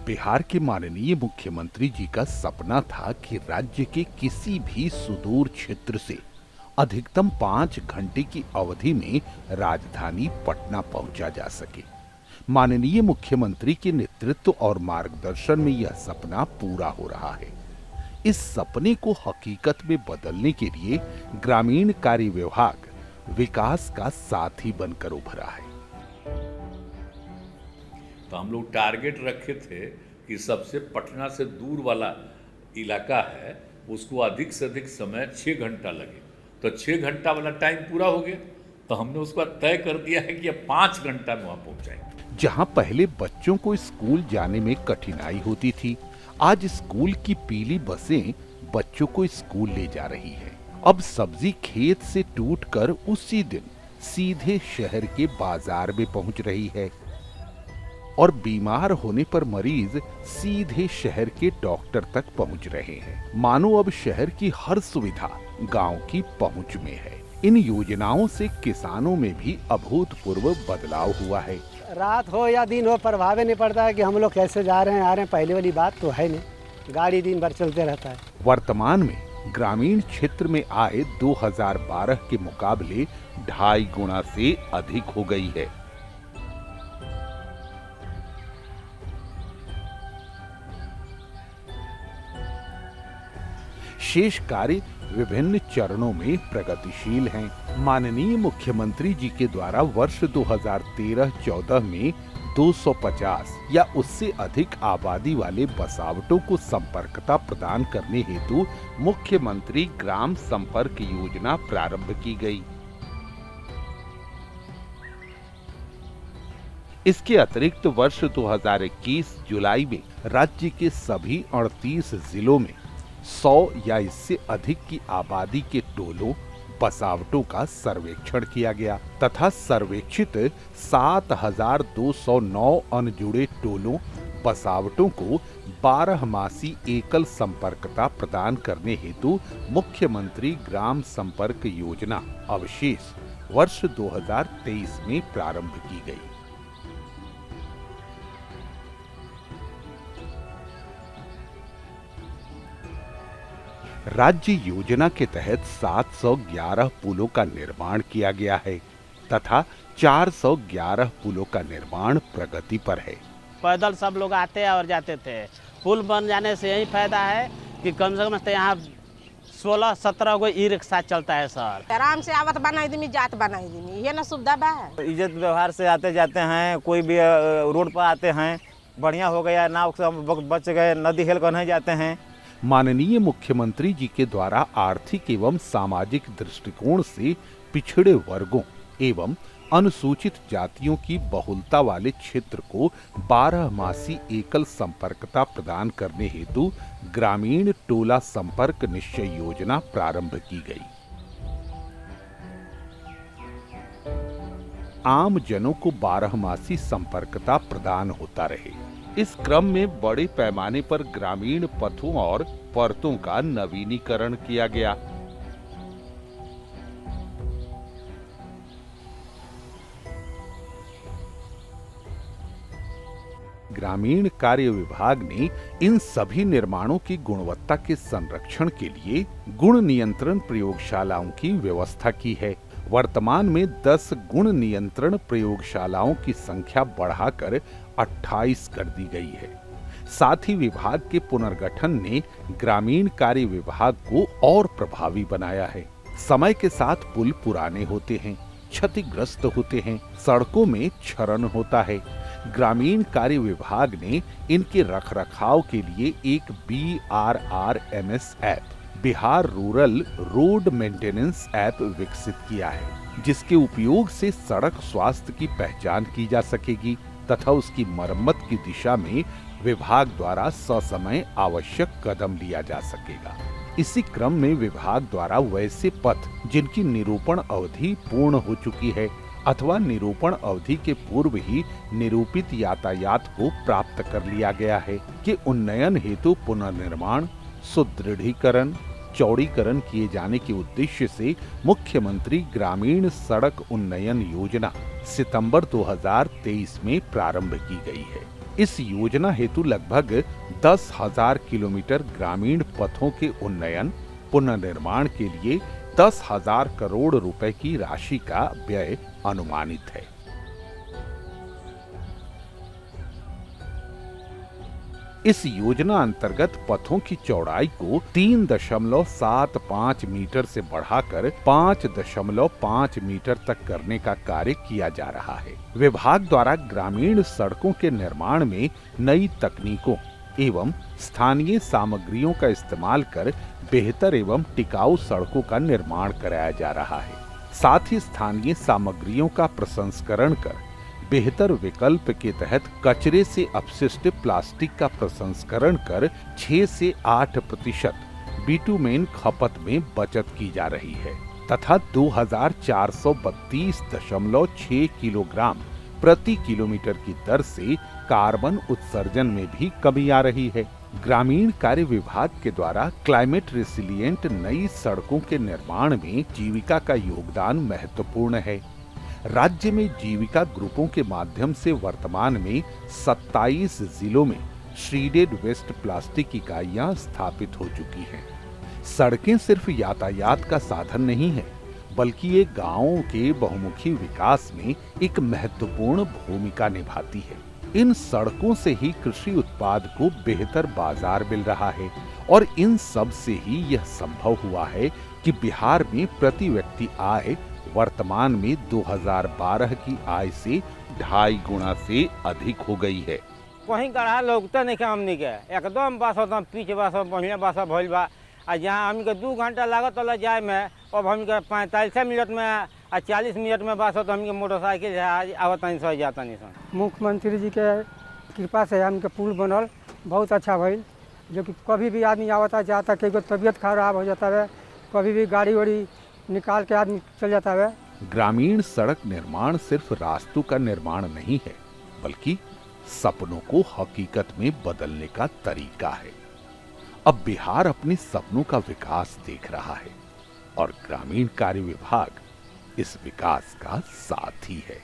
बिहार के माननीय मुख्यमंत्री जी का सपना था कि राज्य के किसी भी सुदूर क्षेत्र से अधिकतम 5 घंटे की अवधि में राजधानी पटना पहुंचा जा सके। माननीय मुख्यमंत्री के नेतृत्व और मार्गदर्शन में यह सपना पूरा हो रहा है। इस सपने को हकीकत में बदलने के लिए ग्रामीण कार्य विभाग विकास का साथी बनकर उभरा है। तो हम लोग टारगेट रखे थे कि सबसे पटना से दूर वाला इलाका है उसको अधिक से अधिक समय 6 घंटा लगे, तो 6 घंटा वाला टाइम पूरा हो गया। तो हमने उसका तय कर दिया है कि अब 5 घंटा में वहाँ पहुँचाएंगे। जहाँ पहले बच्चों को स्कूल जाने में कठिनाई होती थी, आज स्कूल की पीली बसें बच्चों को स्कूल ले जा रही हैं। अब सब्जी खेत से टूटकर उसी दिन सीधे शहर के बाजार में पहुंच रही है और बीमार होने पर मरीज सीधे शहर के डॉक्टर तक पहुंच रहे हैं। मानो अब शहर की हर सुविधा गांव की पहुंच में है। इन योजनाओं से किसानों में भी अभूतपूर्व बदलाव हुआ है। रात हो या दिन हो प्रभाव नहीं पड़ता है कि हम लोग कैसे जा रहे हैं आ रहे हैं। पहले वाली बात तो है नहीं, गाड़ी दिन भर चलते रहता है। वर्तमान में ग्रामीण क्षेत्र में आय 2012 के मुकाबले 2.5 गुना से अधिक हो गई है। शेष कार्य विभिन्न चरणों में प्रगतिशील हैं। माननीय मुख्यमंत्री जी के द्वारा वर्ष 2013-14 में 250 या उससे अधिक आबादी वाले बसावटों को संपर्कता प्रदान करने हेतु मुख्यमंत्री ग्राम संपर्क योजना प्रारंभ की गई। इसके अतिरिक्त वर्ष 2021 जुलाई में राज्य के सभी 38 जिलों में 100 या इससे अधिक की आबादी के टोलों बसावटों का सर्वेक्षण किया गया तथा सर्वेक्षित 7,209 अनजुड़े टोलों बसावटों को 12 मासी एकल संपर्कता प्रदान करने हेतु मुख्यमंत्री ग्राम संपर्क योजना अवशेष वर्ष 2023 में प्रारंभ की गई। राज्य योजना के तहत 711 पुलों का निर्माण किया गया है तथा 411 पुलों का निर्माण प्रगति पर है। पैदल सब लोग आते और जाते थे। पुल बन जाने से यही फायदा है कि कम से कम यहाँ 16-17 गो ई रिक्शा चलता है सर। आराम से आवत बनाई दी जात बनाई दी, ये ना सुविधा बा। इज्जत व्यवहार से आते जाते हैं, कोई भी रोड पर आते हैं, बढ़िया हो गया। नाव से हम बच गए, नदी हेल कर नहीं जाते हैं। माननीय मुख्यमंत्री जी के द्वारा आर्थिक एवं सामाजिक दृष्टिकोण से पिछड़े वर्गों एवं अनुसूचित जातियों की बहुलता वाले क्षेत्र को 12 मासी एकल संपर्कता प्रदान करने हेतु ग्रामीण टोला संपर्क निश्चय योजना प्रारंभ की गई। आम जनों को 12 मासी संपर्कता प्रदान होता रहे। इस क्रम में बड़े पैमाने पर ग्रामीण पथों और परतों का नवीनीकरण किया गया। ग्रामीण कार्य विभाग ने इन सभी निर्माणों की गुणवत्ता के संरक्षण के लिए गुण नियंत्रण प्रयोगशालाओं की व्यवस्था की है। वर्तमान में 10 गुण नियंत्रण प्रयोगशालाओं की संख्या बढ़ाकर 28 कर दी गई है। साथ ही विभाग के पुनर्गठन ने ग्रामीण कार्य विभाग को और प्रभावी बनाया है। समय के साथ पुल पुराने होते हैं, क्षतिग्रस्त होते हैं, सड़कों में क्षरण होता है। ग्रामीण कार्य विभाग ने इनके रखरखाव के लिए एक BRRMS app, Bihar rural road maintenance app विकसित किया है, जिसके उपयोग से सड़क स्वास्थ्य की पहचान की जा सकेगी तथा उसकी मरम्मत की दिशा में विभाग द्वारा ससमय आवश्यक कदम लिया जा सकेगा। इसी क्रम में विभाग द्वारा वैसे पथ जिनकी निरूपण अवधि पूर्ण हो चुकी है अथवा निरूपण अवधि के पूर्व ही निरूपित यातायात को प्राप्त कर लिया गया है कि उन्नयन हेतु पुनर्निर्माण, सुदृढ़ीकरण, चौड़ीकरण किए जाने के उद्देश्य से मुख्यमंत्री ग्रामीण सड़क उन्नयन योजना सितंबर 2023 में प्रारंभ की गई है। इस योजना हेतु लगभग 10,000 किलोमीटर ग्रामीण पथों के उन्नयन पुनर्निर्माण के लिए 10,000 करोड़ रुपए की राशि का व्यय अनुमानित है। इस योजना अंतर्गत पथों की चौड़ाई को 3.75 मीटर से बढ़ाकर 5.5 मीटर तक करने का कार्य किया जा रहा है। विभाग द्वारा ग्रामीण सड़कों के निर्माण में नई तकनीकों एवं स्थानीय सामग्रियों का इस्तेमाल कर बेहतर एवं टिकाऊ सड़कों का निर्माण कराया जा रहा है। साथ ही स्थानीय सामग्रियों का प्रसंस्करण कर बेहतर विकल्प के तहत कचरे से अपशिष्ट प्लास्टिक का प्रसंस्करण कर 6 से 8% बिटुमेन खपत में बचत की जा रही है तथा 2432.6 किलोग्राम प्रति किलोमीटर की दर से कार्बन उत्सर्जन में भी कमी आ रही है। ग्रामीण कार्य विभाग के द्वारा क्लाइमेट रेसिलिएंट नई सड़कों के निर्माण में जीविका का योगदान महत्वपूर्ण है। राज्य में जीविका ग्रुपों के माध्यम से वर्तमान में 27 जिलों में श्रीडेड वेस्ट प्लास्टिक इकाइयां स्थापित हो चुकी हैं। सड़कें सिर्फ यातायात का साधन नहीं है, बल्कि ये गांवों के बहुमुखी विकास में एक महत्वपूर्ण भूमिका निभाती है। इन सड़कों से ही कृषि उत्पाद को बेहतर बाजार मिल रहा है और इन सब से ही यह संभव हुआ है कि बिहार में प्रति व्यक्ति आय वर्तमान में 2012 की आय से 2.5 गुना से अधिक हो गई है। कहीं गढ़ा लोगते नहीं हमनी के एकदम बस एकदम पीछे बस बढ़िया बस भइल बा। जहाँ हमनी के 2 घंटा लागत वाला जाए में अब हमनी के 45 मिनट में 40 मिनट में बस तो हमनी के मोटरसाइकिल आवत नहीं जाता नहीं। मुख्यमंत्री जी के कृपा से हमनी के पुल बनल बहुत अच्छा भइल, जो कि कभी भी आदमी आवता जाता कई तबीयत खराब हो जाता है, कभी भी गाड़ी वाड़ी निकाल के आदमी चल जाता है। ग्रामीण सड़क निर्माण सिर्फ रास्तों का निर्माण नहीं है, बल्कि सपनों को हकीकत में बदलने का तरीका है। अब बिहार अपने सपनों का विकास देख रहा है और ग्रामीण कार्य विभाग इस विकास का साथी है।